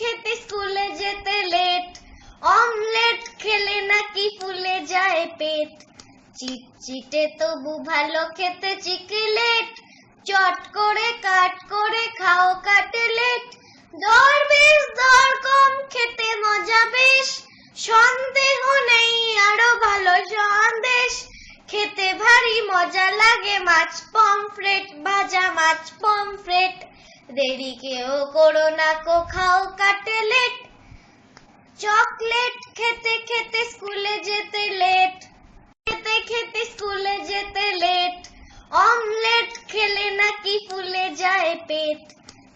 খেতে স্কুলে যেতে লেট, অমলেট খেলে নাকি ফুলে যায় পেট। চিটচিটে তবু ভালো খেতে চিকলেট, চট করে কাট করে খাও কাটলেট। দর বেশ দর কম খেতে মজা বেশ, সন্দেহ নেই আরো ভালো সন্দেশ। খেতে ভারী মজা লাগে মাছ পমফ্রেট, ভাজা মাছ পমফ্রেট। দেরি কেউ করো না কো খাও কাটলেট। চকলেট খেতে খেতে স্কুলে যেতে লেট, খেতে খেতে স্কুলে যেতে লেট, অমলেট খেলে নাকি ফুলে যায় পেট।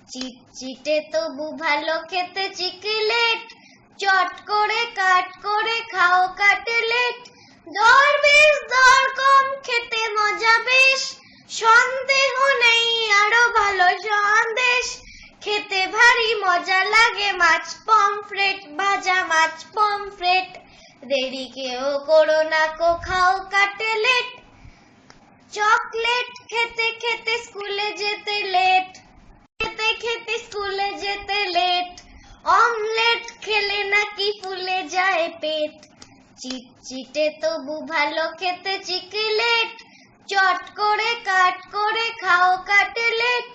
চিটচিটে তবু ভালো খেতে চিকলেট, চট করে কাট করে খাও কাটলেট। দর বেশ দর কম খেতে মজা বেশ, সন্দেহ নেই আরো ভালো সন্দেশ। খেতে ভারী মজা লাগে মাছ পমফ্রেট, ভাজা মাছ পমফ্রেট। দেরি কেউ করো না কো খাও কাটলেট। চকলেট খেতে খেতে স্কুলে যেতে লেট, খেতে খেতে স্কুলে যেতে লেট, অমলেট খেলে নাকি ফুলে যায় পেট। চিটচিটে তবু ভালো খেতে চিকলেট, চট করে কাট করে খাও কাটলেট।